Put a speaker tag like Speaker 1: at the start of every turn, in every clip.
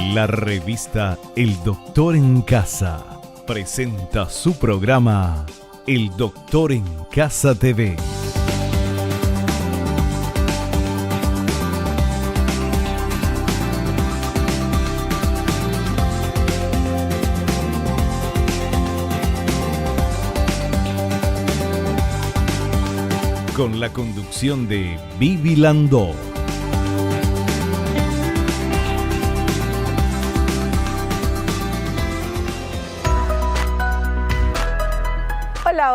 Speaker 1: La revista El Doctor en Casa presenta su programa El Doctor en Casa TV. Con la conducción de Vivi Landó.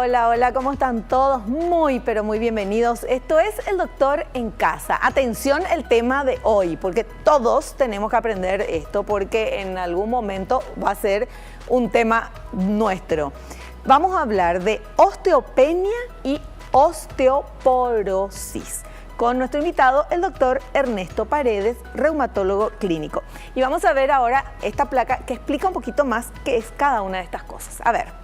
Speaker 2: Hola, ¿cómo están todos? Muy, pero muy bienvenidos. Esto es El Doctor en Casa. Atención el tema de hoy, porque todos tenemos que aprender esto, porque en algún momento va a ser un tema nuestro. Vamos a hablar de osteopenia y osteoporosis con nuestro invitado, el doctor Ernesto Paredes, reumatólogo clínico. Y vamos a ver ahora esta placa que explica un poquito más qué es cada una de estas cosas. A ver.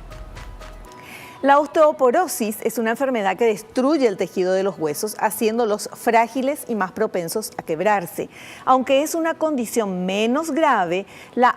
Speaker 2: La osteoporosis es una enfermedad que destruye el tejido de los huesos, haciéndolos frágiles y más propensos a quebrarse. Aunque es una condición menos grave, la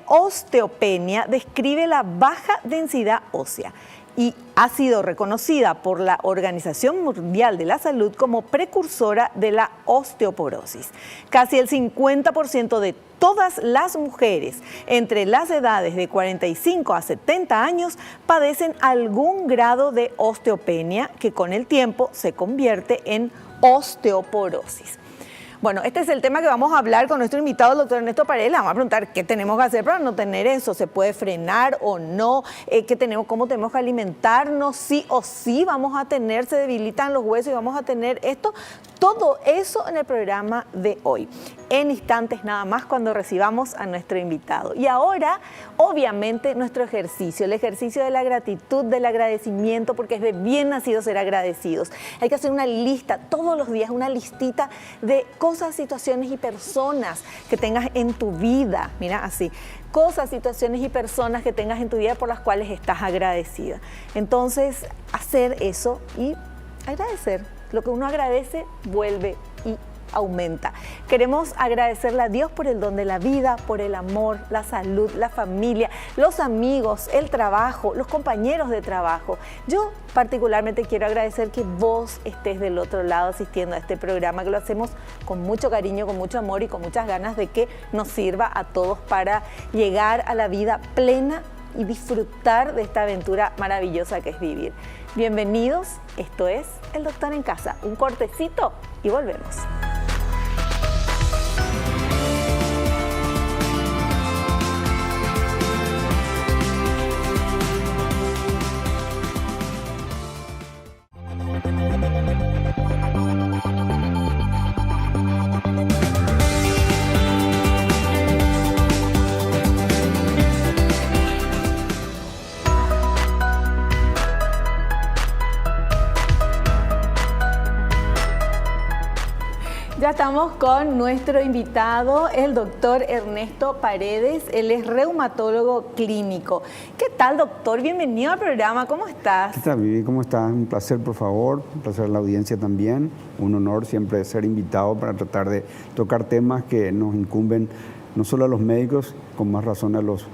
Speaker 2: osteopenia describe la baja densidad ósea y ha sido reconocida por la Organización Mundial de la Salud como precursora de la osteoporosis. Casi el 50% de todas las mujeres entre las edades de 45 a 70 años padecen algún grado de osteopenia que con el tiempo se convierte en osteoporosis. Bueno, este es el tema que vamos a hablar con nuestro invitado, el doctor Ernesto Paredes. Le vamos a preguntar qué tenemos que hacer para no tener eso, se puede frenar o no, cómo tenemos que alimentarnos, sí o sí vamos a tener, se debilitan los huesos y vamos a tener esto. Todo eso en el programa de hoy, en instantes nada más cuando recibamos a nuestro invitado. Y ahora, obviamente, nuestro ejercicio, el ejercicio de la gratitud, del agradecimiento, porque es de bien nacido ser agradecidos. Hay que hacer una lista todos los días, una listita de cosas, situaciones y personas que tengas en tu vida. Mira, así. Cosas, situaciones y personas que tengas en tu vida por las cuales estás agradecida. Entonces, hacer eso y agradecer. Lo que uno agradece vuelve y aumenta. Queremos agradecerle a Dios por el don de la vida, por el amor, la salud, la familia, los amigos, el trabajo, los compañeros de trabajo. Yo particularmente quiero agradecer que vos estés del otro lado asistiendo a este programa, que lo hacemos con mucho cariño, con mucho amor y con muchas ganas de que nos sirva a todos para llegar a la vida plena y disfrutar de esta aventura maravillosa que es vivir. Bienvenidos, esto es El Doctor en Casa. Un cortecito y volvemos. Ya estamos con nuestro invitado, el doctor Ernesto Paredes. Él es reumatólogo clínico. ¿Qué tal, doctor? Bienvenido al programa. ¿Cómo estás?
Speaker 3: ¿Qué tal, Vivi? ¿Cómo estás? Un placer, por favor. Un placer a la audiencia también. Un honor siempre ser invitado para tratar de tocar temas que nos incumben no solo a los médicos, con más razón a los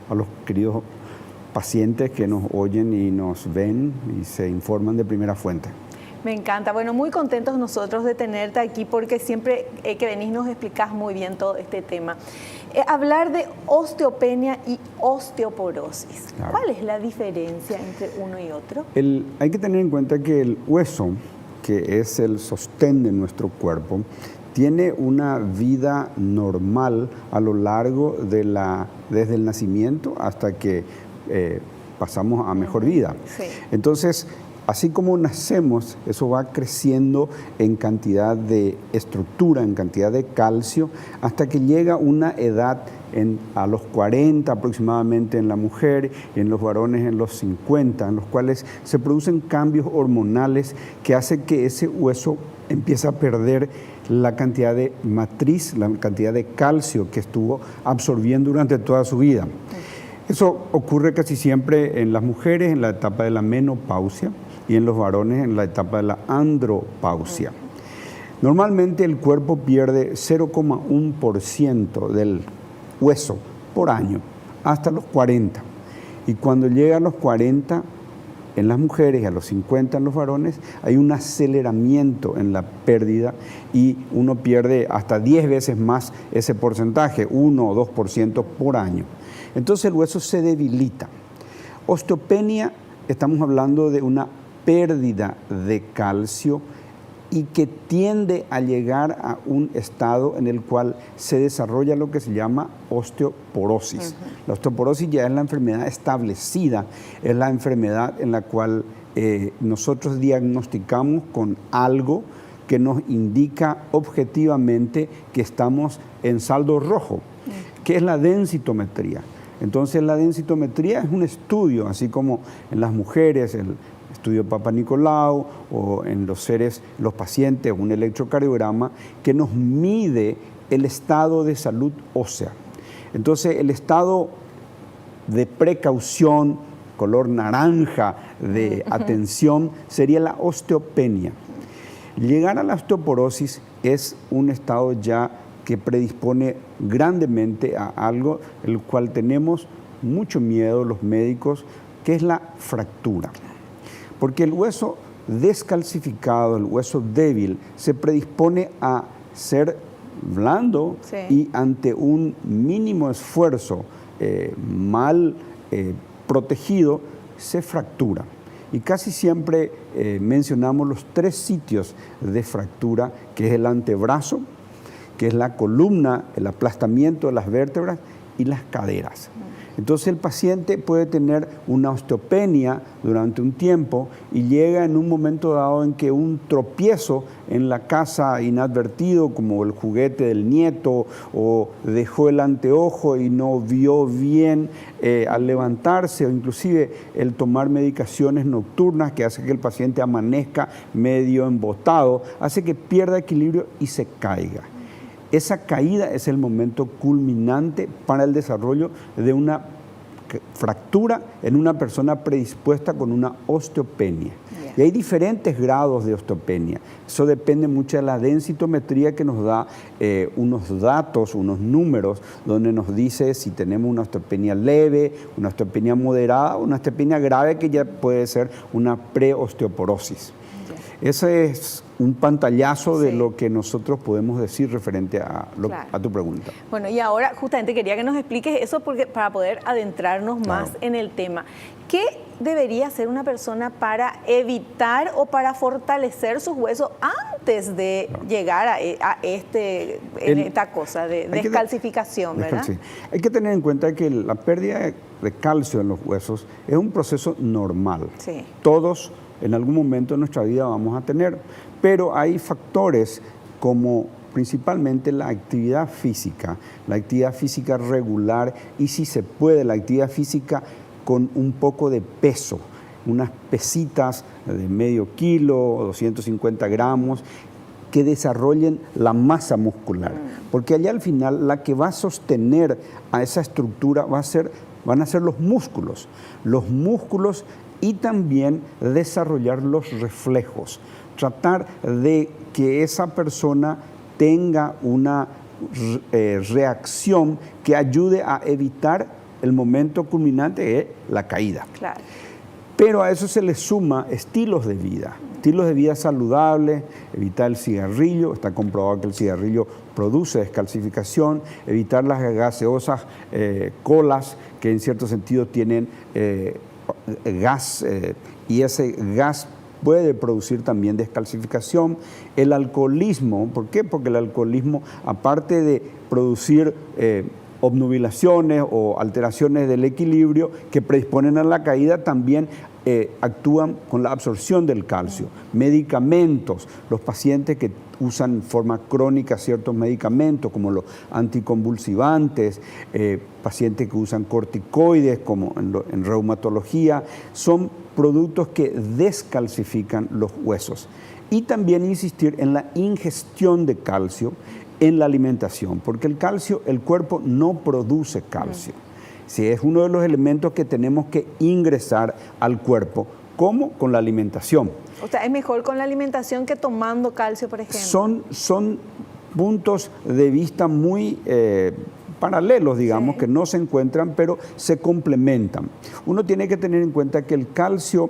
Speaker 3: queridos pacientes que nos oyen y nos ven y se informan de primera fuente.
Speaker 2: Me encanta. Bueno, muy contentos nosotros de tenerte aquí porque siempre que venís nos explicás muy bien todo este tema. Hablar de osteopenia y osteoporosis. Claro. ¿Cuál es la diferencia entre uno y otro?
Speaker 3: Hay que tener en cuenta que el hueso, que es el sostén de nuestro cuerpo, tiene una vida normal a lo largo desde el nacimiento hasta que pasamos a mejor vida. Sí. Entonces, así como nacemos, eso va creciendo en cantidad de estructura, en cantidad de calcio, hasta que llega una edad a los 40 aproximadamente en la mujer y en los varones en los 50, en los cuales se producen cambios hormonales que hacen que ese hueso empiece a perder la cantidad de matriz, la cantidad de calcio que estuvo absorbiendo durante toda su vida. Eso ocurre casi siempre en las mujeres en la etapa de la menopausia y en los varones en la etapa de la andropausia. Normalmente el cuerpo pierde 0,1% del hueso por año, hasta los 40. Y cuando llega a los 40 en las mujeres y a los 50 en los varones, hay un aceleramiento en la pérdida y uno pierde hasta 10 veces más ese porcentaje, 1 o 2% por año. Entonces el hueso se debilita. Osteopenia, estamos hablando de una pérdida de calcio y que tiende a llegar a un estado en el cual se desarrolla lo que se llama osteoporosis. La osteoporosis ya es la enfermedad establecida, es la enfermedad en la cual nosotros diagnosticamos con algo que nos indica objetivamente que estamos en saldo rojo, que es la densitometría. Entonces la densitometría es un estudio, así como en las mujeres, el estudio Papa Nicolau, o en los seres, los pacientes, un electrocardiograma que nos mide el estado de salud ósea. Entonces el estado de precaución, color naranja, de atención, sería la osteopenia. Llegar a la osteoporosis es un estado ya que predispone grandemente a algo el cual tenemos mucho miedo los médicos, que es la fractura. Porque el hueso descalcificado, el hueso débil, se predispone a ser blando y ante un mínimo esfuerzo mal protegido, se fractura. Y casi siempre mencionamos los 3 sitios de fractura, que es el antebrazo, que es la columna, el aplastamiento de las vértebras y las caderas. Entonces el paciente puede tener una osteopenia durante un tiempo y llega en un momento dado en que un tropiezo en la casa inadvertido, como el juguete del nieto, o dejó el anteojo y no vio bien al levantarse, o inclusive el tomar medicaciones nocturnas que hace que el paciente amanezca medio embotado, hace que pierda equilibrio y se caiga. Esa caída es el momento culminante para el desarrollo de una fractura en una persona predispuesta con una osteopenia. Y hay diferentes grados de osteopenia. Eso depende mucho de la densitometría que nos da unos datos, unos números, donde nos dice si tenemos una osteopenia leve, una osteopenia moderada o una osteopenia grave, que ya puede ser una preosteoporosis. Ese es un pantallazo de lo que nosotros podemos decir referente a tu pregunta.
Speaker 2: Bueno, y ahora justamente quería que nos expliques eso para poder adentrarnos más en el tema. ¿Qué debería hacer una persona para evitar o para fortalecer sus huesos antes de llegar a esta cosa de descalcificación, ¿verdad?
Speaker 3: Sí. Hay que tener en cuenta que la pérdida de calcio en los huesos es un proceso normal. Sí. Todos en algún momento de nuestra vida vamos a tener, pero hay factores como principalmente la actividad física regular y, si se puede, la actividad física con un poco de peso, unas pesitas de medio kilo, 250 gramos, que desarrollen la masa muscular, porque allá al final la que va a sostener a esa estructura van a ser los músculos y también desarrollar los reflejos, tratar de que esa persona tenga una reacción que ayude a evitar el momento culminante de la caída. Claro. Pero a eso se le suma estilos de vida saludables, evitar el cigarrillo, está comprobado que el cigarrillo produce descalcificación, evitar las gaseosas colas, que en cierto sentido tienen gas, y ese gas puede producir también descalcificación. El alcoholismo, ¿por qué? Porque el alcoholismo, aparte de producir obnubilaciones o alteraciones del equilibrio que predisponen a la caída, también actúan con la absorción del calcio. Medicamentos, los pacientes que usan en forma crónica ciertos medicamentos como los anticonvulsivantes, pacientes que usan corticoides como en reumatología, son productos que descalcifican los huesos. Y también insistir en la ingestión de calcio en la alimentación, porque el calcio, el cuerpo no produce calcio. Sí, es uno de los elementos que tenemos que ingresar al cuerpo. ¿Cómo? Con la alimentación.
Speaker 2: O sea, ¿es mejor con la alimentación que tomando calcio, por ejemplo?
Speaker 3: Son puntos de vista muy paralelos, digamos,
Speaker 2: Sí.
Speaker 3: que no se encuentran, pero se complementan. Uno tiene que tener en cuenta que el calcio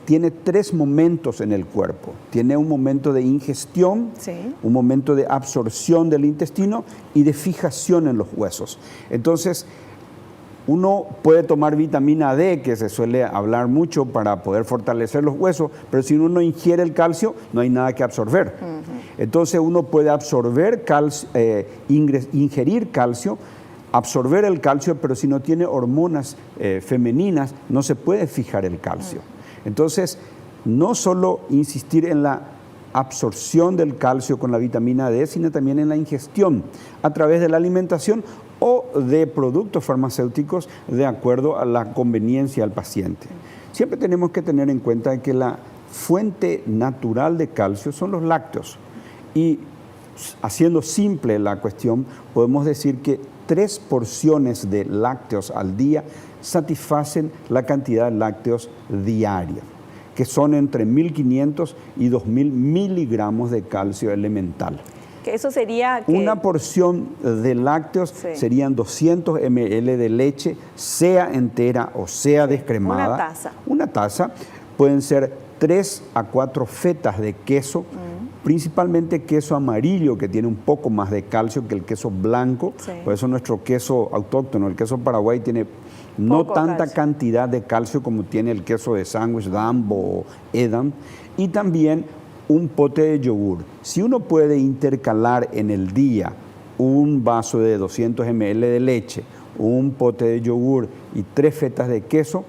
Speaker 3: tiene 3 momentos en el cuerpo. Tiene un momento de ingestión,
Speaker 2: Sí.
Speaker 3: un momento de absorción del intestino y de fijación en los huesos. Entonces, uno puede tomar vitamina D, que se suele hablar mucho para poder fortalecer los huesos, pero si uno no ingiere el calcio, no hay nada que absorber. Entonces uno puede absorber calcio, ingerir calcio, absorber el calcio, pero si no tiene hormonas femeninas, no se puede fijar el calcio. Entonces, no solo insistir en la absorción del calcio con la vitamina D, sino también en la ingestión a través de la alimentación o de productos farmacéuticos de acuerdo a la conveniencia del paciente. Siempre tenemos que tener en cuenta que la fuente natural de calcio son los lácteos. Y haciendo simple la cuestión, podemos decir que 3 porciones de lácteos al día satisfacen la cantidad de lácteos diaria, que son entre 1.500 y 2.000 miligramos de calcio elemental.
Speaker 2: Que eso sería... que-
Speaker 3: Una porción de lácteos
Speaker 2: Sí.
Speaker 3: serían 200 ml de leche, sea entera o sea descremada.
Speaker 2: Una taza.
Speaker 3: Una taza. Pueden ser 3 a 4 fetas de queso, principalmente queso amarillo, que tiene un poco más de calcio que el queso blanco.
Speaker 2: Sí.
Speaker 3: Por eso nuestro queso autóctono, el queso Paraguay, tiene no
Speaker 2: Poco
Speaker 3: tanta
Speaker 2: calcio.
Speaker 3: cantidad de calcio como tiene el queso de sándwich, Dambo o Edam. Y también un pote de yogur. Si uno puede intercalar en el día un vaso de 200 ml de leche, un pote de yogur y 3 fetas de queso,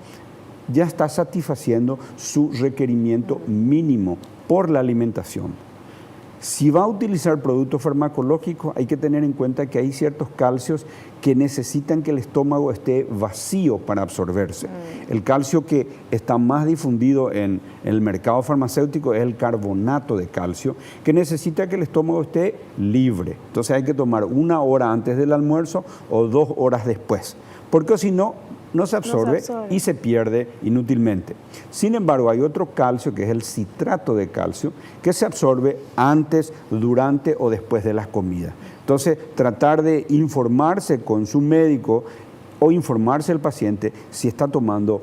Speaker 3: ya está satisfaciendo su requerimiento mínimo por la alimentación. Si va a utilizar productos farmacológicos, hay que tener en cuenta que hay ciertos calcios que necesitan que el estómago esté vacío para absorberse. El calcio que está más difundido en el mercado farmacéutico es el carbonato de calcio, que necesita que el estómago esté libre. Entonces hay que tomar 1 hora antes del almuerzo o 2 horas después, porque si no, no se absorbe y se pierde inútilmente. Sin embargo, hay otro calcio que es el citrato de calcio que se absorbe antes, durante o después de las comidas. Entonces, tratar de informarse con su médico o informarse el paciente si está tomando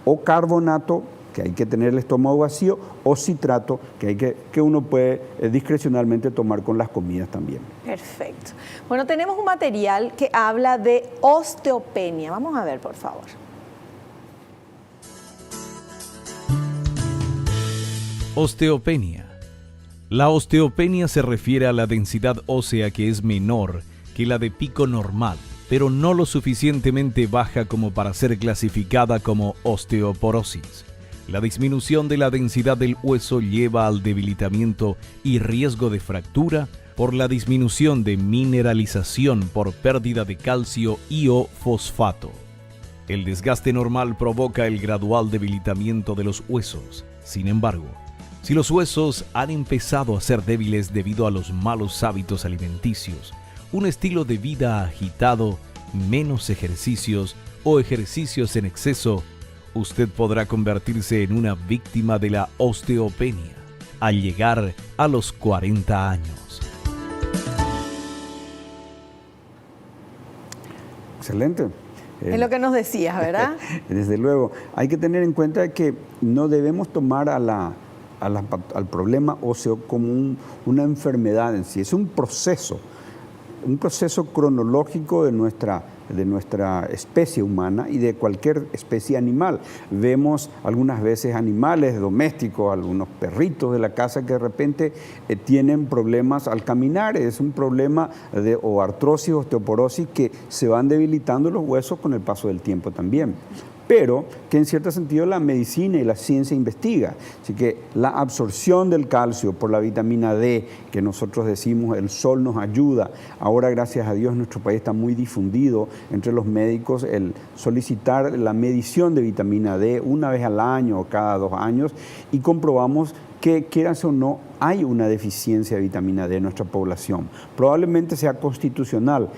Speaker 3: o carbonato, que hay que tener el estómago vacío, o citrato, que uno puede discrecionalmente tomar con las comidas también.
Speaker 2: Perfecto. Bueno, tenemos un material que habla de osteopenia. Vamos a ver, por favor.
Speaker 1: Osteopenia. La osteopenia se refiere a la densidad ósea que es menor que la de pico normal, pero no lo suficientemente baja como para ser clasificada como osteoporosis. La disminución de la densidad del hueso lleva al debilitamiento y riesgo de fractura por la disminución de mineralización por pérdida de calcio y o fosfato. El desgaste normal provoca el gradual debilitamiento de los huesos. Sin embargo, si los huesos han empezado a ser débiles debido a los malos hábitos alimenticios, un estilo de vida agitado, menos ejercicios o ejercicios en exceso, usted podrá convertirse en una víctima de la osteopenia al llegar a los 40 años.
Speaker 3: Excelente.
Speaker 2: Es lo que nos decías, ¿verdad?
Speaker 3: Desde luego, hay que tener en cuenta que no debemos tomar al problema óseo como una enfermedad en sí. Es un proceso cronológico de nuestra especie humana y de cualquier especie animal. Vemos algunas veces animales domésticos, algunos perritos de la casa que de repente tienen problemas al caminar. Es un problema de o artrosis, osteoporosis, que se van debilitando los huesos con el paso del tiempo también, pero que en cierto sentido la medicina y la ciencia investiga. Así que la absorción del calcio por la vitamina D, que nosotros decimos el sol nos ayuda. Ahora, gracias a Dios, nuestro país está muy difundido entre los médicos el solicitar la medición de vitamina D 1 vez al año o cada 2 años, y comprobamos que, quieras o no, hay una deficiencia de vitamina D en nuestra población. Probablemente sea constitucional.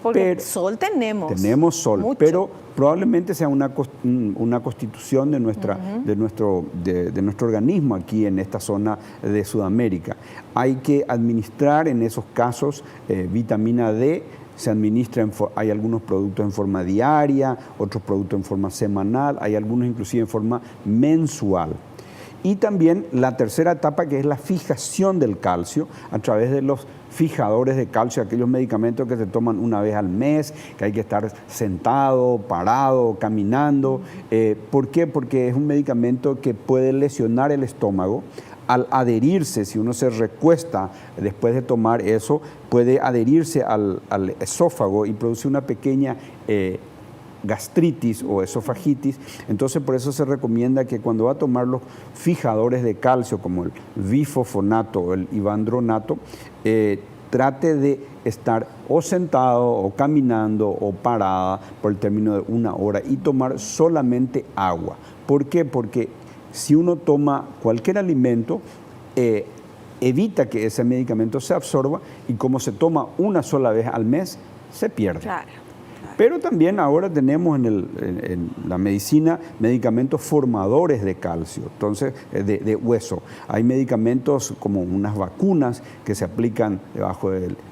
Speaker 2: Porque sol tenemos.
Speaker 3: Tenemos sol,
Speaker 2: mucho.
Speaker 3: pero probablemente sea una constitución de nuestro organismo aquí en esta zona de Sudamérica. Hay que administrar en esos casos vitamina D se administra, hay algunos productos en forma diaria, otros productos en forma semanal, hay algunos inclusive en forma mensual. Y también la tercera etapa, que es la fijación del calcio a través de los fijadores de calcio, aquellos medicamentos que se toman una vez al mes, que hay que estar sentado, parado, caminando. ¿Por qué? Porque es un medicamento que puede lesionar el estómago. Al adherirse, si uno se recuesta después de tomar eso, puede adherirse al esófago y producir una pequeña gastritis o esofagitis. Entonces por eso se recomienda que cuando va a tomar los fijadores de calcio como el bifosfonato o el ivandronato, trate de estar o sentado o caminando o parada por el término de 1 hora y tomar solamente agua. ¿Por qué? Porque si uno toma cualquier alimento, evita que ese medicamento se absorba, y como se toma una sola vez al mes, se pierde.
Speaker 2: Claro.
Speaker 3: Pero también ahora tenemos en la medicina medicamentos formadores de calcio, entonces de hueso. Hay medicamentos como unas vacunas que se aplican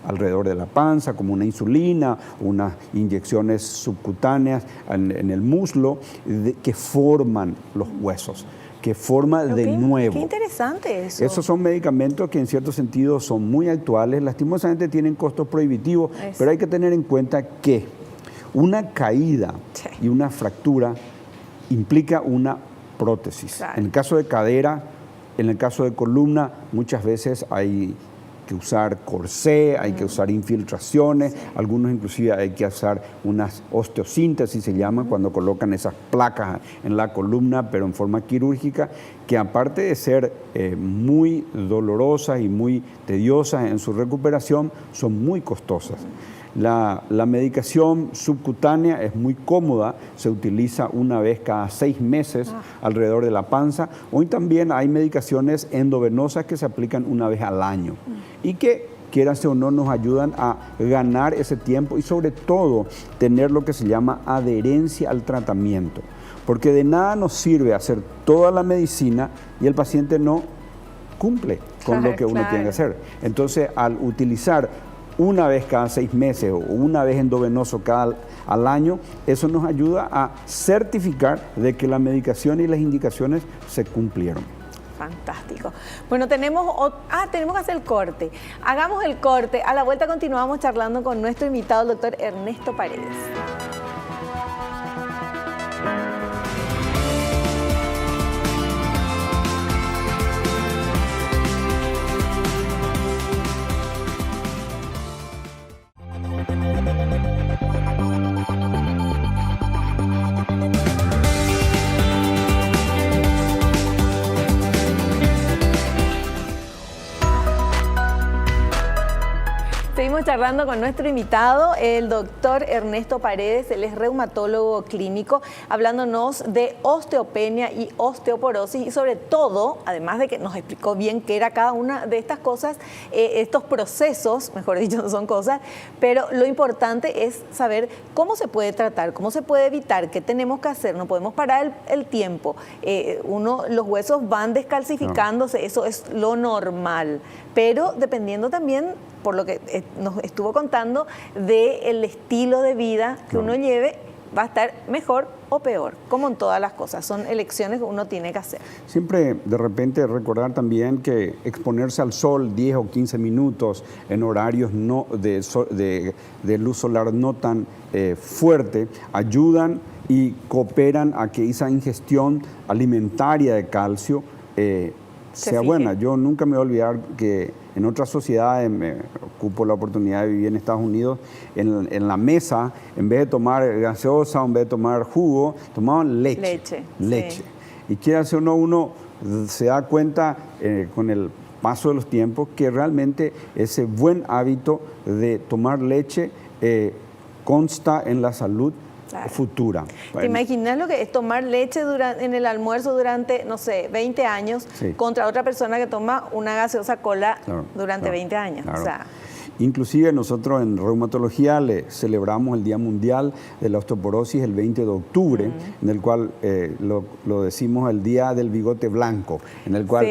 Speaker 3: alrededor de la panza, como una insulina, unas inyecciones subcutáneas en el muslo, que forman los huesos, que forma de nuevo.
Speaker 2: Qué interesante eso.
Speaker 3: Esos son medicamentos que en cierto sentido son muy actuales, lastimosamente tienen costos prohibitivos, pero hay que tener en cuenta que una caída y una fractura implica una prótesis.
Speaker 2: Claro.
Speaker 3: En el caso de cadera, en el caso de columna, muchas veces hay que usar corsé, hay que usar infiltraciones, algunos inclusive hay que usar unas osteosíntesis, se llama, cuando colocan esas placas en la columna, pero en forma quirúrgica, que aparte de ser muy dolorosas y muy tediosas en su recuperación, son muy costosas. La medicación subcutánea es muy cómoda, se utiliza una vez cada 6 meses alrededor de la panza. Hoy también hay medicaciones endovenosas que se aplican una vez al año y que, quieranse o no, nos ayudan a ganar ese tiempo y sobre todo tener lo que se llama adherencia al tratamiento. Porque de nada nos sirve hacer toda la medicina y el paciente no cumple con lo que uno tiene que hacer. Entonces, al utilizar una vez cada 6 meses o una vez endovenoso al año, eso nos ayuda a certificar de que la medicación y las indicaciones se cumplieron.
Speaker 2: Fantástico. Bueno, tenemos que hacer el corte. Hagamos el corte. A la vuelta continuamos charlando con nuestro invitado, el doctor Ernesto Paredes. Seguimos charlando con nuestro invitado, el doctor Ernesto Paredes. Él es reumatólogo clínico, hablándonos de osteopenia y osteoporosis y sobre todo, además de que nos explicó bien qué era cada una de estas cosas, estos procesos, mejor dicho, no son cosas, pero lo importante es saber cómo se puede tratar, cómo se puede evitar, qué tenemos que hacer. No podemos parar el tiempo. Los huesos van descalcificándose, eso es lo normal, pero dependiendo también, por lo que nos estuvo contando, del estilo de vida que uno lleve, va a estar mejor o peor, como en todas las cosas. Son elecciones que uno tiene que hacer. Siempre, de repente, recordar también que exponerse al sol 10 o 15 minutos en horarios de luz solar no tan fuerte, ayudan y cooperan a que esa ingestión alimentaria de calcio sea buena. Yo nunca me voy a olvidar que en otras sociedades, me ocupo la oportunidad de vivir en Estados Unidos, en la mesa, en vez de tomar gaseosa, en vez de tomar jugo, tomaban leche. Sí. Y quiere hacer uno se da cuenta con el paso de los tiempos que realmente ese buen hábito de tomar leche consta en la salud futura. ¿Te imaginas lo que es tomar leche en el almuerzo durante, no sé, 20 años contra otra persona que toma una gaseosa cola durante 20 años? O sea, inclusive nosotros en reumatología le celebramos el Día Mundial de la Osteoporosis el 20 de octubre, en el cual lo decimos el Día del Bigote Blanco, en el cual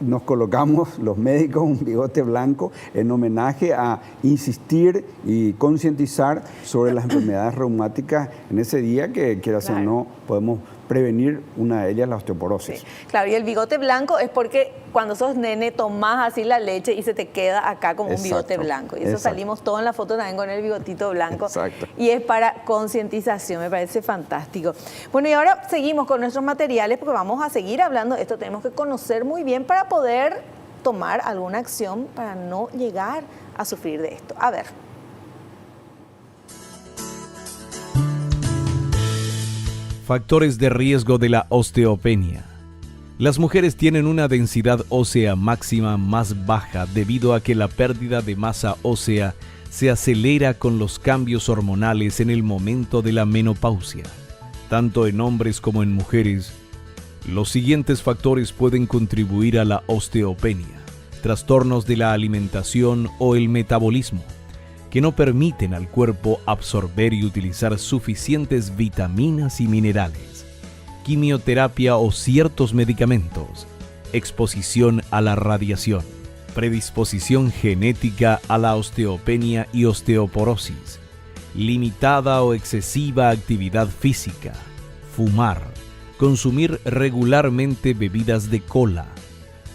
Speaker 3: nos colocamos los médicos un bigote blanco en homenaje a insistir y concientizar sobre las enfermedades reumáticas en ese día que, quieras o no, podemos prevenir una de ellas, la osteoporosis.
Speaker 2: Sí, claro, y el bigote blanco es porque cuando sos nene tomás así la leche y se te queda acá como un bigote blanco. Y eso salimos todos en la foto también con el bigotito blanco.
Speaker 3: Exacto.
Speaker 2: Y es para concientización, me parece fantástico. Bueno, y ahora seguimos con nuestros materiales porque vamos a seguir hablando de esto. Tenemos que conocer muy bien para poder tomar alguna acción para no llegar a sufrir de esto. A ver.
Speaker 1: Factores de riesgo de la osteopenia. Las mujeres tienen una densidad ósea máxima más baja debido a que la pérdida de masa ósea se acelera con los cambios hormonales en el momento de la menopausia. Tanto en hombres como en mujeres, los siguientes factores pueden contribuir a la osteopenia: trastornos de la alimentación o el metabolismo, que no permiten al cuerpo absorber y utilizar suficientes vitaminas y minerales, quimioterapia o ciertos medicamentos, exposición a la radiación, predisposición genética a la osteopenia y osteoporosis, limitada o excesiva actividad física, fumar, consumir regularmente bebidas de cola,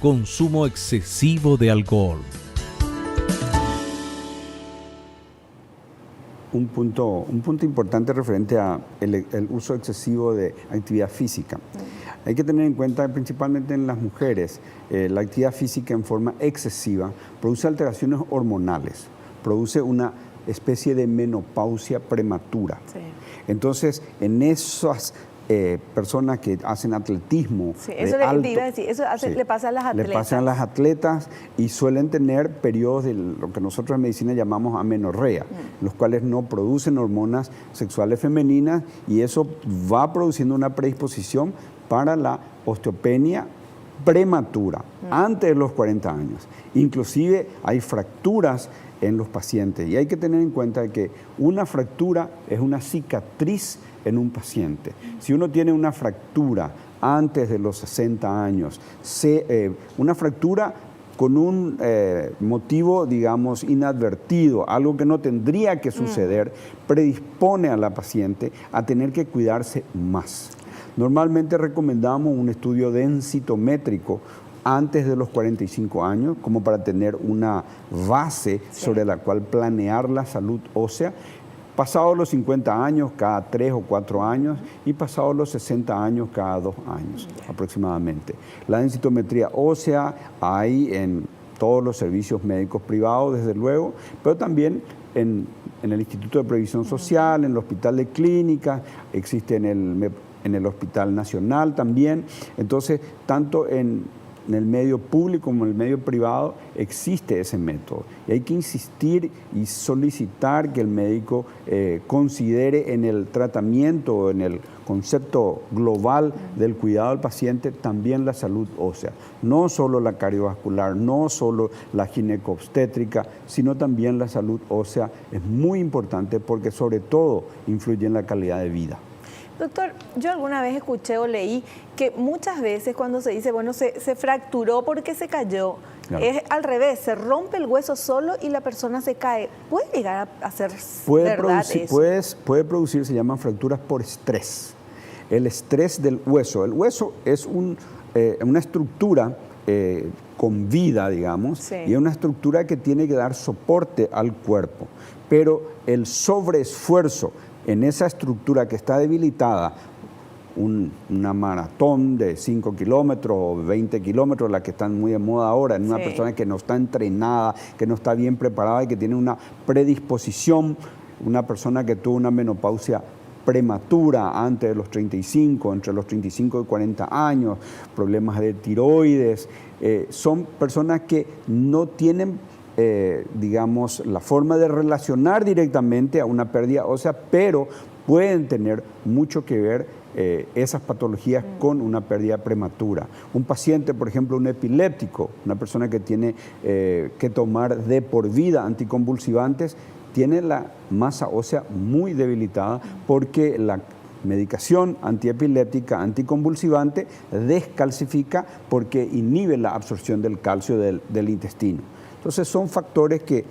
Speaker 1: consumo excesivo de alcohol.
Speaker 3: Un punto importante referente a el uso excesivo de actividad física. Hay que tener en cuenta, principalmente en las mujeres, la actividad física en forma excesiva produce alteraciones hormonales, produce una especie de menopausia prematura.
Speaker 2: Sí.
Speaker 3: Entonces, en esas personas que hacen atletismo,
Speaker 2: sí, eso
Speaker 3: alto,
Speaker 2: iba a decir, eso le pasa a las atletas.
Speaker 3: Le pasa a las atletas y suelen tener periodos de lo que nosotros en medicina llamamos amenorrea, los cuales no producen hormonas sexuales femeninas, y eso va produciendo una predisposición para la osteopenia prematura, antes de los 40 años. Inclusive hay fracturas en los pacientes, y hay que tener en cuenta que una fractura es una cicatriz en un paciente. Si uno tiene una fractura antes de los 60 años, una fractura con un motivo, digamos, inadvertido, algo que no tendría que suceder, predispone a la paciente a tener que cuidarse más. Normalmente recomendamos un estudio densitométrico antes de los 45 años, como para tener una base sobre la cual planear la salud ósea. Pasados los 50 años, cada 3 o 4 años, y pasados los 60 años, cada 2 años aproximadamente. La densitometría ósea hay en todos los servicios médicos privados, desde luego, pero también en el Instituto de Previsión Social, en el Hospital de Clínicas, existe en el Hospital Nacional también. Entonces, tanto en el medio público como en el medio privado existe ese método. Y hay que insistir y solicitar que el médico considere en el tratamiento o en el concepto global del cuidado del paciente también la salud ósea. No solo la cardiovascular, no solo la ginecobstétrica, sino también la salud ósea es muy importante porque sobre todo influye en la calidad de vida.
Speaker 2: Doctor, yo alguna vez escuché o leí que muchas veces cuando se dice, bueno, se fracturó porque se cayó, claro, es al revés, se rompe el hueso solo y la persona se cae. ¿Puede llegar a ser verdad eso?
Speaker 3: Puede producir, se llaman fracturas por estrés. El estrés del hueso. El hueso es una estructura con vida, digamos, sí, y es una estructura que tiene que dar soporte al cuerpo. Pero el sobreesfuerzo en esa estructura que está debilitada, una maratón de 5 kilómetros o 20 kilómetros, la que están muy de moda ahora, en una persona que no está entrenada, que no está bien preparada y que tiene una predisposición, una persona que tuvo una menopausia prematura antes de los 35, entre los 35 y 40 años, problemas de tiroides, son personas que no tienen digamos, la forma de relacionar directamente a una pérdida ósea, pero pueden tener mucho que ver esas patologías con una pérdida prematura. Un paciente, por ejemplo, un epiléptico, una persona que tiene que tomar de por vida anticonvulsivantes, tiene la masa ósea muy debilitada porque medicación antiepiléptica, anticonvulsivante, descalcifica porque inhibe la absorción del calcio del intestino. Entonces son factores que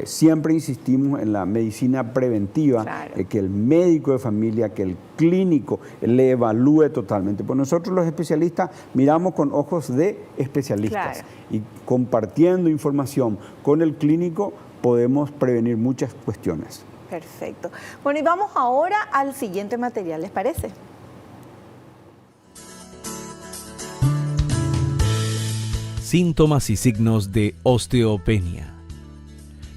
Speaker 3: siempre insistimos en la medicina preventiva,
Speaker 2: Claro.
Speaker 3: Que el médico de familia, que el clínico le evalúe totalmente. Pues nosotros los especialistas miramos con ojos de especialistas.
Speaker 2: Claro.
Speaker 3: Y compartiendo información con el clínico podemos prevenir muchas cuestiones.
Speaker 2: Perfecto. Bueno, y vamos ahora al siguiente material, ¿les parece?
Speaker 1: Síntomas y signos de osteopenia.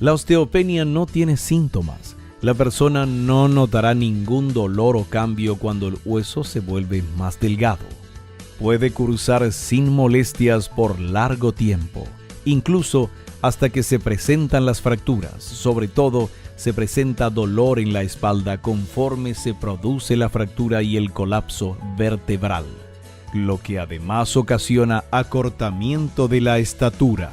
Speaker 1: La osteopenia no tiene síntomas. La persona no notará ningún dolor o cambio cuando el hueso se vuelve más delgado. Puede cursar sin molestias por largo tiempo, incluso hasta que se presentan las fracturas. Sobre todo, se presenta dolor en la espalda conforme se produce la fractura y el colapso vertebral, lo que además ocasiona acortamiento de la estatura.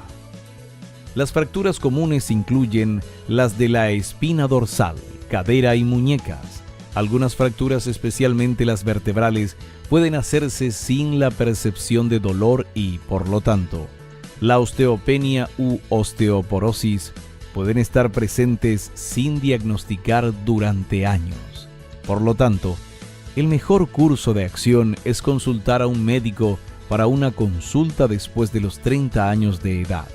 Speaker 1: Las fracturas comunes incluyen las de la espina dorsal, cadera y muñecas. Algunas fracturas, especialmente las vertebrales, pueden hacerse sin la percepción de dolor y, por lo tanto, la osteopenia u osteoporosis pueden estar presentes sin diagnosticar durante años. Por lo tanto, el mejor curso de acción es consultar a un médico para una consulta después de los 30 años de edad,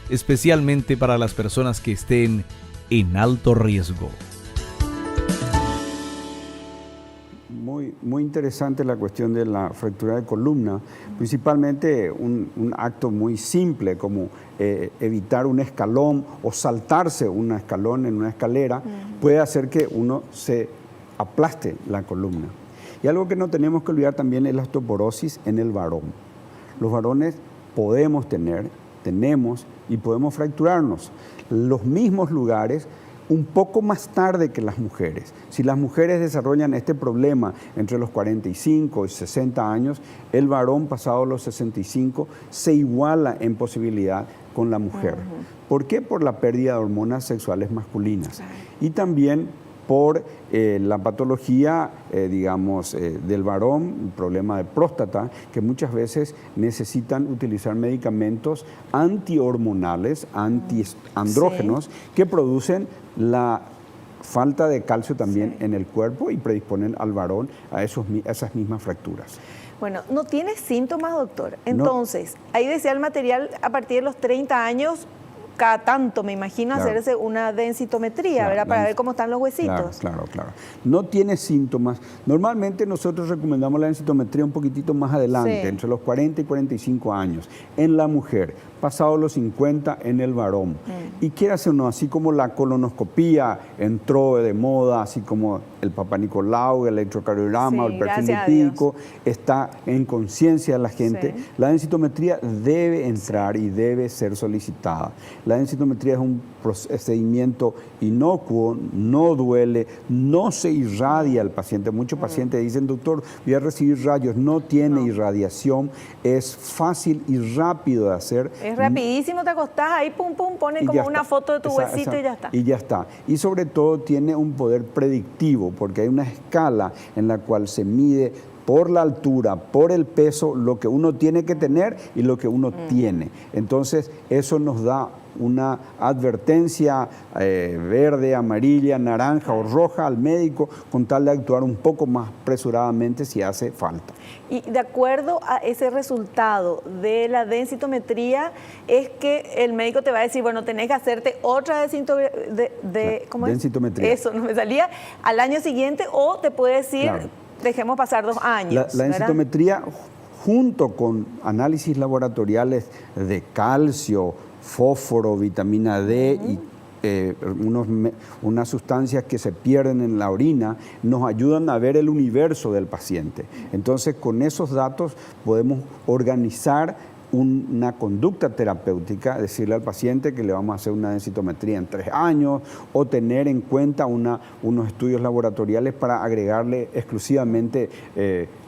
Speaker 1: especialmente para las personas que estén en alto riesgo.
Speaker 3: Muy interesante la cuestión de la fractura de columna, principalmente un acto muy simple como evitar un escalón o saltarse un escalón en una escalera puede hacer que uno se aplaste la columna. Y algo que no tenemos que olvidar también es la osteoporosis en el varón. Los varones tenemos y podemos fracturarnos los mismos lugares un poco más tarde que las mujeres. Si las mujeres desarrollan este problema entre los 45 y 60 años, el varón pasado los 65 se iguala en posibilidad con la mujer. ¿Por qué? Por la pérdida de hormonas sexuales masculinas. Y también por la patología, del varón, un problema de próstata, que muchas veces necesitan utilizar medicamentos antihormonales, antiandrógenos, que producen la falta de calcio también en el cuerpo y predisponen al varón a esas mismas fracturas.
Speaker 2: Bueno, no tiene síntomas, doctor. Entonces, ahí decía el material, a partir de los 30 años, cada tanto, me imagino,
Speaker 3: Claro.
Speaker 2: hacerse una densitometría,
Speaker 3: Claro,
Speaker 2: ¿verdad? Para ver cómo están los huesitos.
Speaker 3: Claro. No tiene síntomas. Normalmente nosotros recomendamos la densitometría un poquitito más adelante, entre los 40 y 45 años, en la mujer, pasado los 50 en el varón. Y quieras o no, así como la colonoscopía entró de moda, así como el Papa Nicolau, el electrocardiograma, el perfil lipídico, está en conciencia de la gente, la densitometría debe entrar y debe ser solicitada. La densitometría es un procedimiento inocuo, no duele, no se irradia al paciente. Muchos pacientes dicen, doctor, voy a recibir rayos. No tiene irradiación, es fácil y rápido de hacer.
Speaker 2: Es rapidísimo, te acostás ahí, pum, pone como una foto de tu huesito y ya está.
Speaker 3: Y ya está. Y sobre todo tiene un poder predictivo, porque hay una escala en la cual se mide por la altura, por el peso, lo que uno tiene que tener y lo que uno tiene. Entonces, eso nos da una advertencia verde, amarilla, naranja o roja al médico con tal de actuar un poco más apresuradamente si hace falta.
Speaker 2: Y de acuerdo a ese resultado de la densitometría es que el médico te va a decir, bueno, tenés que hacerte otra densitometría. Eso no me salía al año siguiente, o te puede decir, dejemos pasar 2 años.
Speaker 3: La densitometría, junto con análisis laboratoriales de calcio, fósforo, vitamina D y unas sustancias que se pierden en la orina, nos ayudan a ver el universo del paciente. Entonces, con esos datos podemos organizar una conducta terapéutica, decirle al paciente que le vamos a hacer una densitometría en 3 años o tener en cuenta unos estudios laboratoriales para agregarle exclusivamente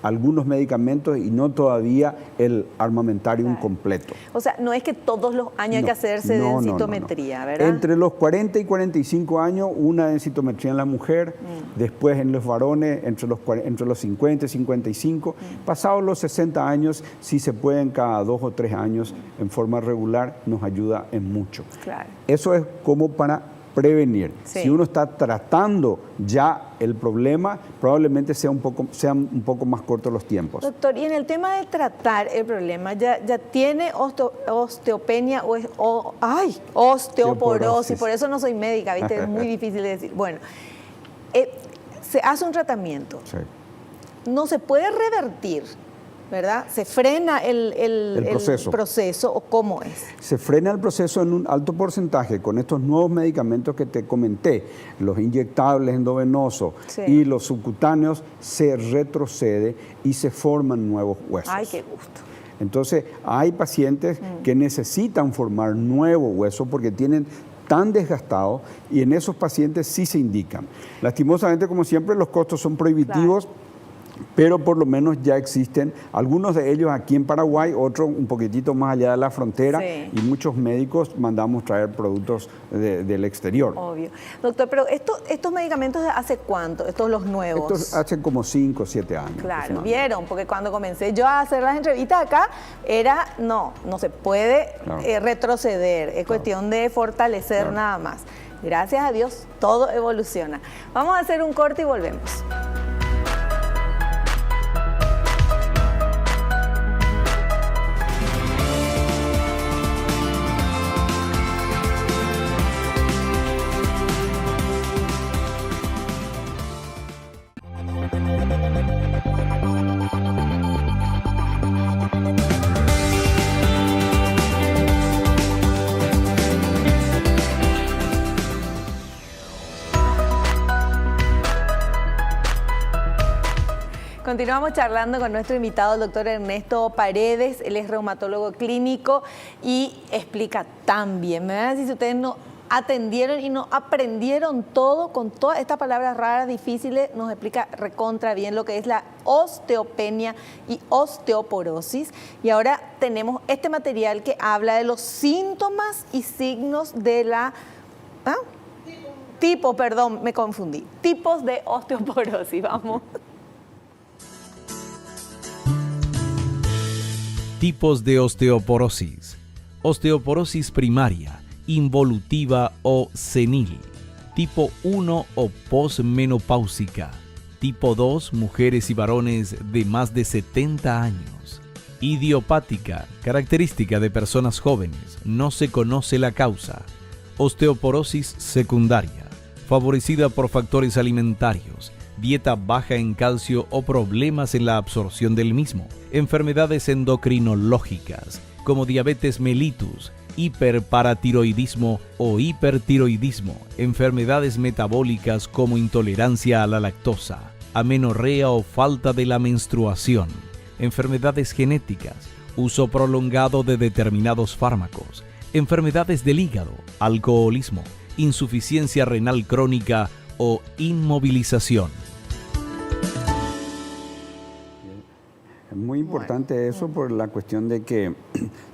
Speaker 3: algunos medicamentos y no todavía el armamentarium completo.
Speaker 2: O sea, no es que todos los años hay que hacerse densitometría, ¿verdad?
Speaker 3: Entre los 40 y 45 años, una densitometría en la mujer, después en los varones entre los 50 y 55, pasados los 60 años, si se pueden cada 2 o 3 años en forma regular, nos ayuda en mucho.
Speaker 2: Claro.
Speaker 3: Eso es como para prevenir.
Speaker 2: Sí.
Speaker 3: Si uno está tratando ya el problema, probablemente sean un poco más cortos los tiempos.
Speaker 2: Doctor, y en el tema de tratar el problema, ¿ya tiene osteopenia o osteoporosis? Por eso no soy médica, ¿viste? Es muy difícil de decir. Bueno, se hace un tratamiento.
Speaker 3: Sí.
Speaker 2: No se puede revertir, ¿verdad? ¿Se frena el proceso o cómo es?
Speaker 3: Se frena el proceso en un alto porcentaje con estos nuevos medicamentos que te comenté, los inyectables endovenosos y los subcutáneos, se retrocede y se forman nuevos huesos.
Speaker 2: ¡Ay, qué gusto!
Speaker 3: Entonces, hay pacientes que necesitan formar nuevos huesos porque tienen tan desgastados y en esos pacientes sí se indican. Lastimosamente, como siempre, los costos son prohibitivos. Claro. Pero por lo menos ya existen algunos de ellos aquí en Paraguay, otros un poquitito más allá de la frontera, y muchos médicos mandamos traer productos del exterior.
Speaker 2: Obvio. Doctor, pero ¿estos medicamentos ¿hace cuánto? ¿Estos los nuevos?
Speaker 3: Estos hace como 5 o 7 años.
Speaker 2: Claro, vieron, porque cuando comencé yo a hacer las entrevistas acá, no se puede retroceder, es cuestión de fortalecer nada más. Gracias a Dios, todo evoluciona. Vamos a hacer un corte y volvemos. Continuamos charlando con nuestro invitado, el doctor Ernesto Paredes. Él es reumatólogo clínico y explica tan bien. Me van a decir si ustedes no atendieron y no aprendieron todo con todas estas palabras raras, difíciles. Nos explica recontra bien lo que es la osteopenia y osteoporosis. Y ahora tenemos este material que habla de los síntomas y signos de la... Perdón, me confundí. Tipos de osteoporosis, vamos.
Speaker 1: Tipos de osteoporosis. Osteoporosis primaria, involutiva o senil. Tipo 1 o posmenopáusica. Tipo 2, mujeres y varones de más de 70 años. Idiopática, característica de personas jóvenes, no se conoce la causa. Osteoporosis secundaria, favorecida por factores alimentarios, dieta baja en calcio o problemas en la absorción del mismo, enfermedades endocrinológicas como diabetes mellitus, hiperparatiroidismo o hipertiroidismo, enfermedades metabólicas como intolerancia a la lactosa, amenorrea o falta de la menstruación, enfermedades genéticas, uso prolongado de determinados fármacos, enfermedades del hígado, alcoholismo, insuficiencia renal crónica o inmovilización.
Speaker 3: Es muy importante eso por la cuestión de que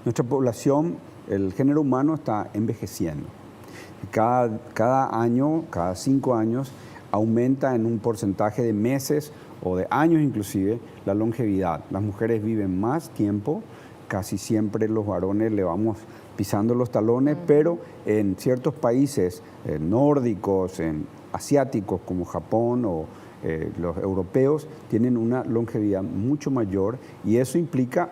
Speaker 3: nuestra población, el género humano está envejeciendo. Cada año, cada 5 años, aumenta en un porcentaje de meses o de años inclusive la longevidad. Las mujeres viven más tiempo, casi siempre los varones le vamos pisando los talones, pero en ciertos países nórdicos, asiáticos como Japón o los europeos tienen una longevidad mucho mayor y eso implica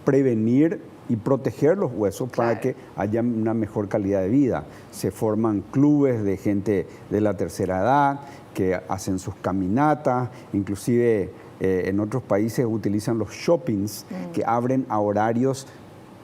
Speaker 3: prevenir y proteger los huesos para que haya una mejor calidad de vida. Se forman clubes de gente de la tercera edad que hacen sus caminatas, inclusive en otros países utilizan los shoppings que abren a horarios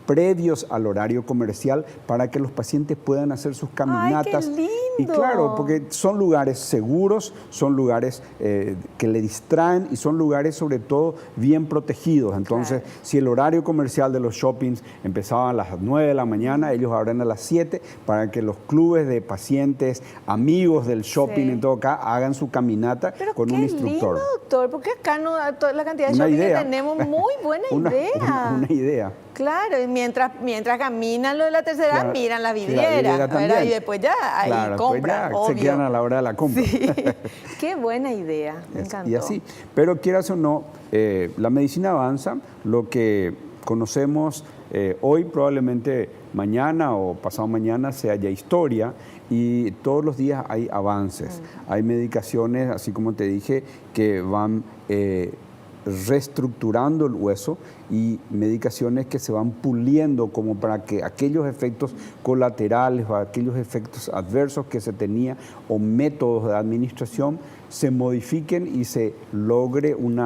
Speaker 3: previos al horario comercial para que los pacientes puedan hacer sus caminatas Y claro, porque son lugares seguros, son lugares que le distraen y son lugares sobre todo bien protegidos. Entonces, si el horario comercial de los shoppings empezaba a las 9 de la mañana, ellos abren a las 7 para que los clubes de pacientes, amigos del shopping en todo acá, hagan su caminata con un instructor.
Speaker 2: Lindo, doctor, porque acá no, la cantidad de shopping que tenemos, muy buena idea.
Speaker 3: Una idea.
Speaker 2: Claro, y mientras caminan lo de la tercera edad, miran la vidriera, y después ya ahí compran,
Speaker 3: ya se quedan a la hora de la compra.
Speaker 2: Sí. Qué buena idea, me encantó.
Speaker 3: Y así, pero quieras o no, la medicina avanza, lo que conocemos hoy probablemente mañana o pasado mañana sea ya historia, y todos los días hay avances, hay medicaciones, así como te dije, que van reestructurando el hueso, y medicaciones que se van puliendo como para que aquellos efectos colaterales o aquellos efectos adversos que se tenía o métodos de administración se modifiquen y se logre un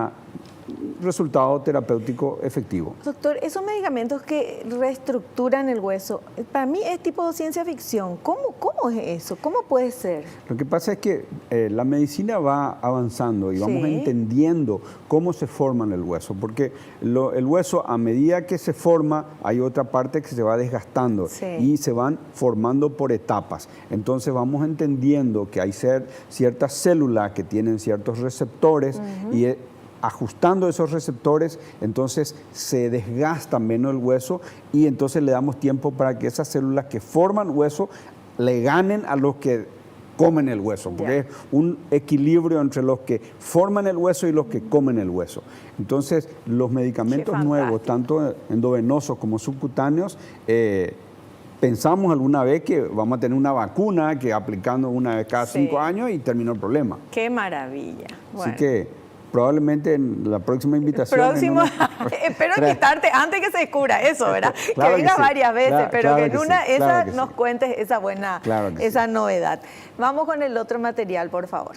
Speaker 3: resultado terapéutico efectivo.
Speaker 2: Doctor, esos medicamentos que reestructuran el hueso, para mí es tipo ciencia ficción. ¿Cómo es eso? ¿Cómo puede ser?
Speaker 3: Lo que pasa es que la medicina va avanzando y vamos entendiendo cómo se forma el hueso, porque el hueso, a medida que se forma, hay otra parte que se va desgastando y se van formando por etapas. Entonces vamos entendiendo que hay ciertas células que tienen ciertos receptores y ajustando esos receptores, entonces se desgasta menos el hueso, y entonces le damos tiempo para que esas células que forman hueso le ganen a los que comen el hueso, porque es un equilibrio entre los que forman el hueso y los que comen el hueso. Entonces, los medicamentos nuevos, tanto endovenosos como subcutáneos, pensamos alguna vez que vamos a tener una vacuna que aplicando una vez cada 5 años y terminó el problema.
Speaker 2: ¡Qué maravilla!
Speaker 3: Así que probablemente en la próxima invitación...
Speaker 2: Espero quitarte antes que se descubra eso, ¿verdad?
Speaker 3: Claro
Speaker 2: que venga varias veces, pero que en una
Speaker 3: nos
Speaker 2: cuentes esa buena, esa novedad. Vamos con el otro material, por favor.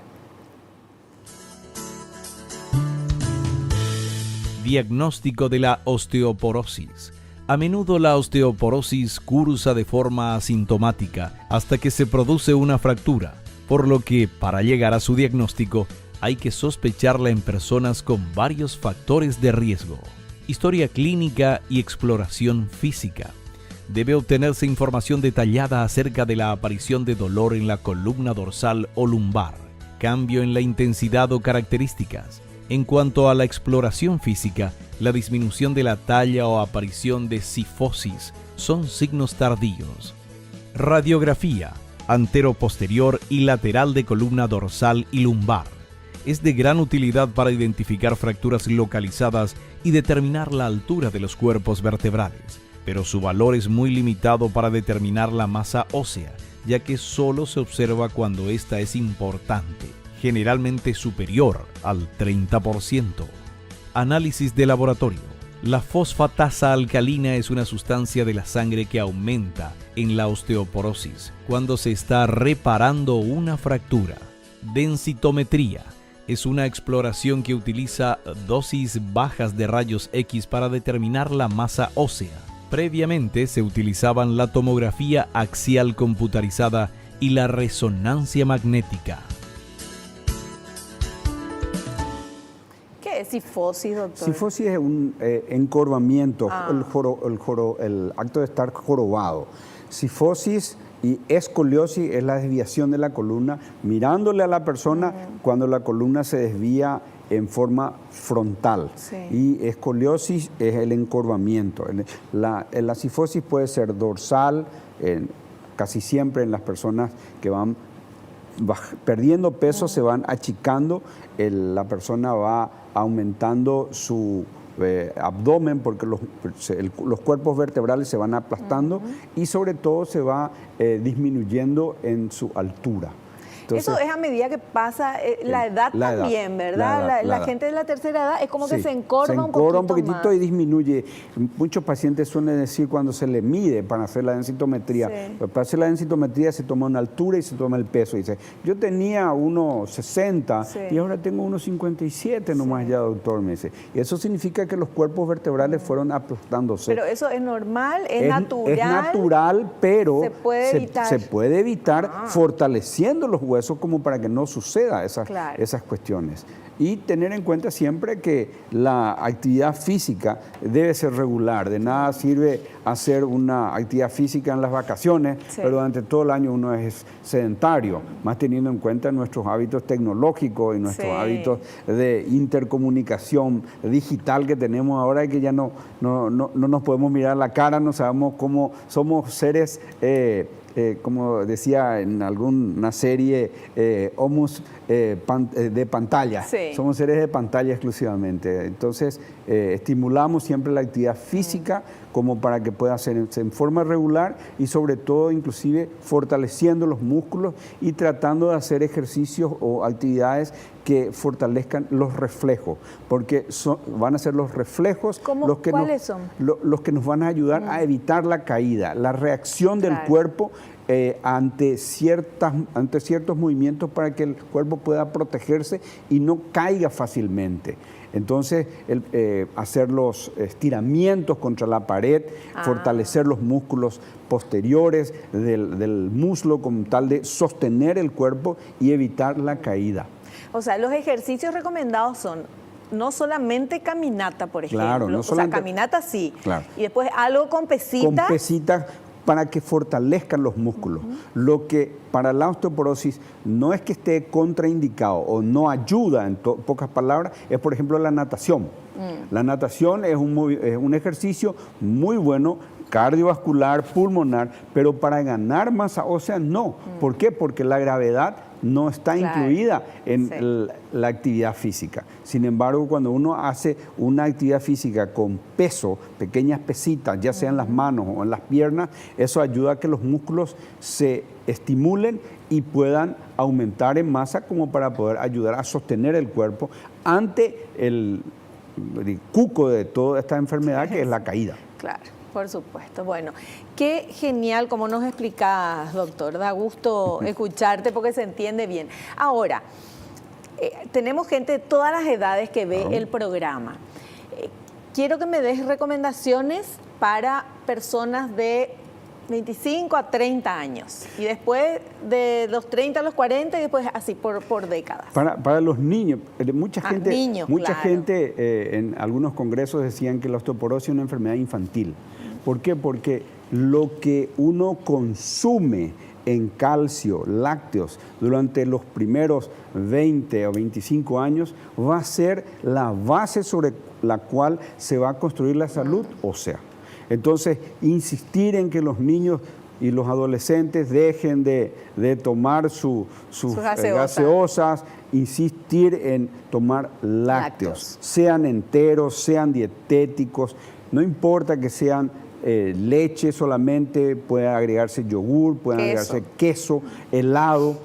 Speaker 1: Diagnóstico de la osteoporosis. A menudo la osteoporosis cursa de forma asintomática hasta que se produce una fractura, por lo que para llegar a su diagnóstico hay que sospecharla en personas con varios factores de riesgo. Historia clínica y exploración física. Debe obtenerse información detallada acerca de la aparición de dolor en la columna dorsal o lumbar, cambio en la intensidad o características. En cuanto a la exploración física, la disminución de la talla o aparición de cifosis son signos tardíos. Radiografía, antero-posterior y lateral de columna dorsal y lumbar. Es de gran utilidad para identificar fracturas localizadas y determinar la altura de los cuerpos vertebrales, pero su valor es muy limitado para determinar la masa ósea, ya que solo se observa cuando ésta es importante, generalmente superior al 30%. Análisis de laboratorio. La fosfatasa alcalina es una sustancia de la sangre que aumenta en la osteoporosis cuando se está reparando una fractura. Densitometría. Es una exploración que utiliza dosis bajas de rayos X para determinar la masa ósea. Previamente se utilizaban la tomografía axial computarizada y la resonancia magnética.
Speaker 2: ¿Qué es cifosis, doctor?
Speaker 3: Cifosis es un encorvamiento, el acto de estar jorobado. Cifosis y escoliosis es la desviación de la columna, mirándole a la persona cuando la columna se desvía en forma frontal. Y escoliosis es el encorvamiento. La cifosis puede ser dorsal, casi siempre en las personas que van perdiendo peso, se van achicando, la persona va aumentando su abdomen porque los cuerpos vertebrales se van aplastando y sobre todo se va disminuyendo en su altura. Entonces,
Speaker 2: eso es a medida que pasa la edad también, ¿verdad? La gente de la tercera edad es como que se encorva un poquitito
Speaker 3: más. Y disminuye. Muchos pacientes suelen decir cuando se le mide para hacer la densitometría, para hacer la densitometría se toma una altura y se toma el peso. Y dice, yo tenía 1,60 y ahora tengo 1,57 nomás ya, doctor, me dice. Y eso significa que los cuerpos vertebrales fueron aplastándose.
Speaker 2: Pero eso es normal, es natural.
Speaker 3: Es natural, pero
Speaker 2: se puede evitar,
Speaker 3: fortaleciendo los huesos como para que no suceda esas cuestiones. Y tener en cuenta siempre que la actividad física debe ser regular. De nada sirve hacer una actividad física en las vacaciones, pero durante todo el año uno es sedentario, más teniendo en cuenta nuestros hábitos tecnológicos y nuestros hábitos de intercomunicación digital que tenemos ahora, y que ya no nos podemos mirar la cara, no sabemos cómo somos seres... como decía en alguna serie, homus de pantalla. Somos seres de pantalla exclusivamente. Entonces, estimulamos siempre la actividad física como para que pueda hacerse en forma regular y sobre todo, inclusive, fortaleciendo los músculos y tratando de hacer ejercicios o actividades que fortalezcan los reflejos, porque van a ser los reflejos los que nos van a ayudar a evitar la caída, la reacción del cuerpo ante ciertos movimientos para que el cuerpo pueda protegerse y no caiga fácilmente. Entonces, hacer los estiramientos contra la pared, fortalecer los músculos posteriores del muslo con tal de sostener el cuerpo y evitar la caída.
Speaker 2: O sea, los ejercicios recomendados son no solamente caminata, por ejemplo.
Speaker 3: Claro, no solamente,
Speaker 2: o sea, caminata sí.
Speaker 3: Claro.
Speaker 2: Y después algo con pesitas.
Speaker 3: Con pesitas para que fortalezcan los músculos. Lo que para la osteoporosis no es que esté contraindicado o no ayuda, en pocas palabras, es por ejemplo la natación. La natación es un ejercicio muy bueno, cardiovascular, pulmonar, pero para ganar masa ósea no. ¿Por qué? Porque la gravedad no está incluida en la actividad física. Sin embargo, cuando uno hace una actividad física con peso, pequeñas pesitas, ya sea en las manos o en las piernas, eso ayuda a que los músculos se estimulen y puedan aumentar en masa como para poder ayudar a sostener el cuerpo ante el cuco de toda esta enfermedad que es la caída.
Speaker 2: Claro. Por supuesto. Bueno, qué genial como nos explicas, doctor. Da gusto escucharte porque se entiende bien. Ahora, tenemos gente de todas las edades que ve el programa. Quiero que me des recomendaciones para personas de 25 a 30 años y después de los 30 a los 40 y después así por décadas.
Speaker 3: Para los niños, mucha gente en algunos congresos decían que la osteoporosis es una enfermedad infantil. ¿Por qué? Porque lo que uno consume en calcio, lácteos, durante los primeros 20 o 25 años va a ser la base sobre la cual se va a construir la salud ósea. Entonces, insistir en que los niños y los adolescentes dejen de tomar sus gaseosas, insistir en tomar lácteos, sean enteros, sean dietéticos, no importa que sean leche solamente, puede agregarse yogur, puede agregarse queso, helado,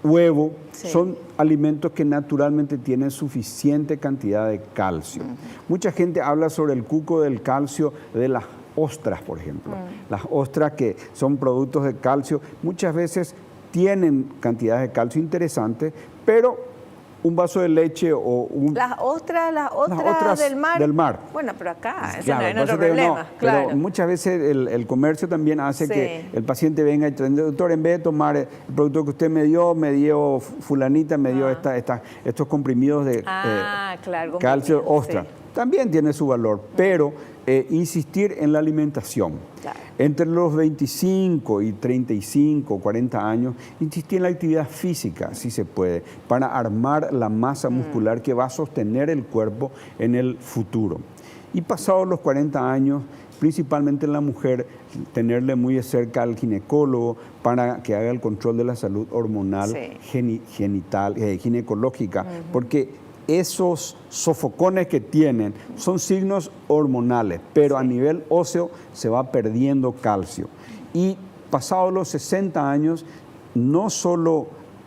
Speaker 3: huevo, son alimentos que naturalmente tienen suficiente cantidad de calcio. Mucha gente habla sobre el cuco del calcio de las ostras, por ejemplo. Las ostras, que son productos de calcio, muchas veces tienen cantidades de calcio interesantes, pero un vaso de leche o un...
Speaker 2: Las ostras del mar. Bueno, pero acá, ese no es otro problema.
Speaker 3: Pero muchas veces el comercio también hace que el paciente venga y diga, doctor, en vez de tomar el producto que usted me dio fulanita, me dio estos comprimidos de calcio, ostra. También tiene su valor, pero insistir en la alimentación. Entre los 25 y 35, 40 años, insistir en la actividad física, si se puede, para armar la masa muscular que va a sostener el cuerpo en el futuro. Y pasados los 40 años, principalmente en la mujer, tenerle muy de cerca al ginecólogo para que haga el control de la salud hormonal, ginecológica, porque esos sofocones que tienen son signos hormonales, pero a nivel óseo se va perdiendo calcio. Y pasados los 60 años, no solo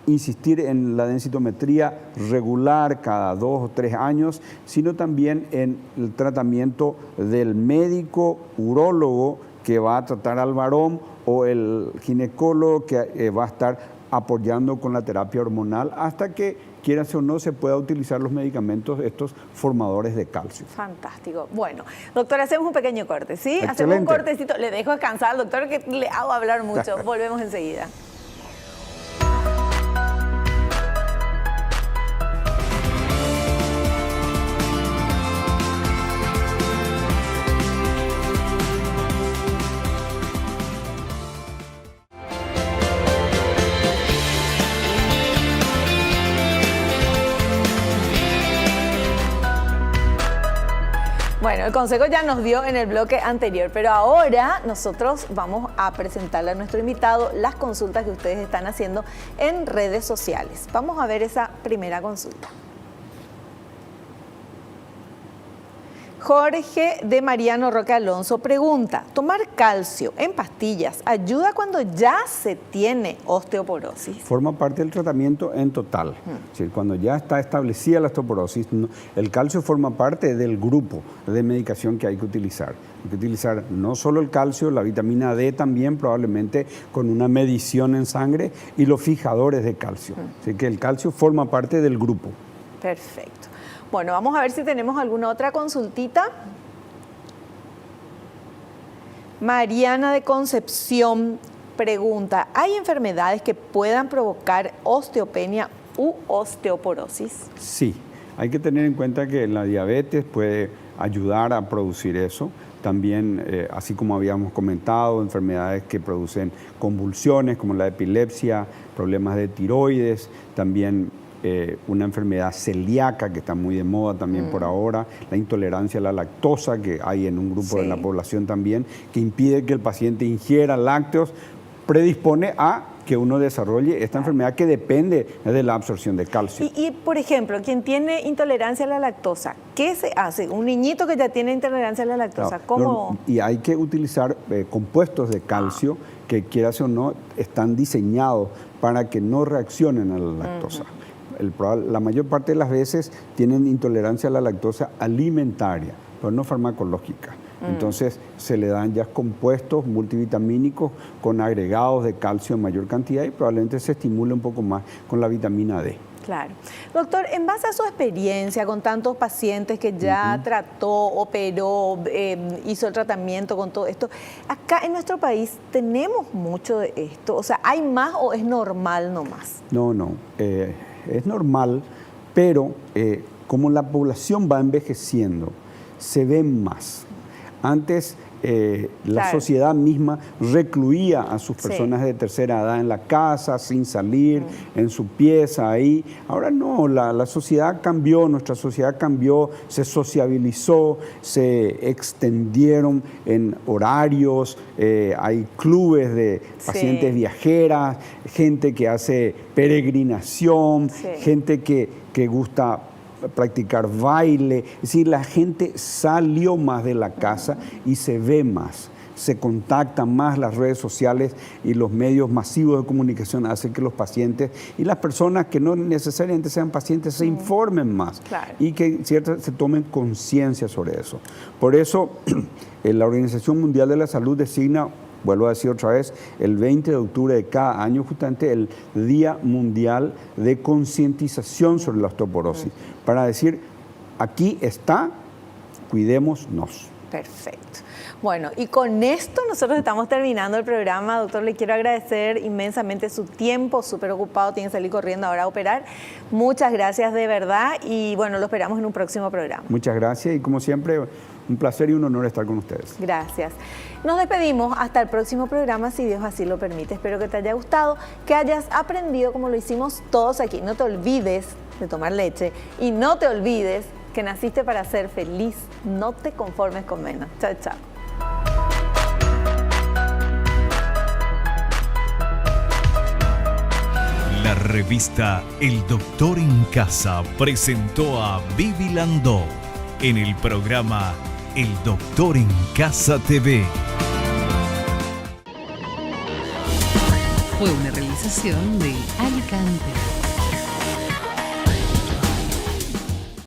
Speaker 3: insistir en la densitometría regular cada 2 o 3 años, sino también en el tratamiento del médico urólogo que va a tratar al varón o el ginecólogo que va a estar apoyando con la terapia hormonal hasta que, quieras o no, se pueda utilizar los medicamentos, estos formadores de calcio.
Speaker 2: Fantástico. Bueno, doctor, hacemos un pequeño corte, ¿sí?
Speaker 3: Excelente.
Speaker 2: Hacemos un cortecito. Le dejo descansar al doctor que le hago hablar mucho. Volvemos enseguida. Bueno, el consejo ya nos dio en el bloque anterior, pero ahora nosotros vamos a presentarle a nuestro invitado las consultas que ustedes están haciendo en redes sociales. Vamos a ver esa primera consulta. Jorge de Mariano Roque Alonso pregunta, ¿tomar calcio en pastillas ayuda cuando ya se tiene osteoporosis?
Speaker 3: Forma parte del tratamiento en total. Es decir, cuando ya está establecida la osteoporosis, el calcio forma parte del grupo de medicación que hay que utilizar. Hay que utilizar no solo el calcio, la vitamina D también, probablemente con una medición en sangre, y los fijadores de calcio. Así que el calcio forma parte del grupo.
Speaker 2: Perfecto. Bueno, vamos a ver si tenemos alguna otra consultita. Mariana de Concepción pregunta, ¿hay enfermedades que puedan provocar osteopenia u osteoporosis?
Speaker 3: Sí, hay que tener en cuenta que la diabetes puede ayudar a producir eso. También, así como habíamos comentado, enfermedades que producen convulsiones como la epilepsia, problemas de tiroides, también una enfermedad celíaca que está muy de moda también por ahora, la intolerancia a la lactosa que hay en un grupo de la población también, que impide que el paciente ingiera lácteos, predispone a que uno desarrolle esta enfermedad que depende de la absorción de calcio.
Speaker 2: Y, por ejemplo, quien tiene intolerancia a la lactosa, ¿qué se hace? Un niñito que ya tiene intolerancia a la lactosa, ¿cómo?
Speaker 3: Y hay que utilizar compuestos de calcio que, quieras o no, están diseñados para que no reaccionen a la lactosa. La mayor parte de las veces tienen intolerancia a la lactosa alimentaria, pero no farmacológica. Entonces se le dan ya compuestos multivitamínicos con agregados de calcio en mayor cantidad y probablemente se estimule un poco más con la vitamina D.
Speaker 2: Claro. Doctor, en base a su experiencia con tantos pacientes que ya trató, operó, hizo el tratamiento con todo esto, acá en nuestro país tenemos mucho de esto. O sea, ¿hay más o es normal nomás?
Speaker 3: No. Es normal, pero como la población va envejeciendo, se ven más. Antes la sociedad misma recluía a sus personas de tercera edad en la casa, sin salir, en su pieza ahí. Ahora no, la sociedad cambió, nuestra sociedad cambió, se sociabilizó, se extendieron en horarios, hay clubes de pacientes viajeras, gente que hace peregrinación, gente que gusta practicar baile, es decir, la gente salió más de la casa y se ve más, se contactan más, las redes sociales y los medios masivos de comunicación hacen que los pacientes y las personas que no necesariamente sean pacientes se informen más y que se tomen conciencia sobre eso. Por eso la Organización Mundial de la Salud designa, vuelvo a decir otra vez, el 20 de octubre de cada año justamente el Día Mundial de Concientización sobre la Osteoporosis, para decir, aquí está, cuidémonos.
Speaker 2: Perfecto. Bueno, y con esto nosotros estamos terminando el programa. Doctor, le quiero agradecer inmensamente su tiempo, súper ocupado, tiene que salir corriendo ahora a operar. Muchas gracias de verdad y bueno, lo esperamos en un próximo programa.
Speaker 3: Muchas gracias y como siempre, un placer y un honor estar con ustedes.
Speaker 2: Gracias. Nos despedimos hasta el próximo programa, si Dios así lo permite. Espero que te haya gustado, que hayas aprendido como lo hicimos todos aquí. No te olvides de tomar leche y no te olvides que naciste para ser feliz. No te conformes con menos. Chao, chao.
Speaker 1: La revista El Doctor en Casa presentó a Vivi Landó en el programa El Doctor en Casa TV.
Speaker 4: fue una realización de Alicante.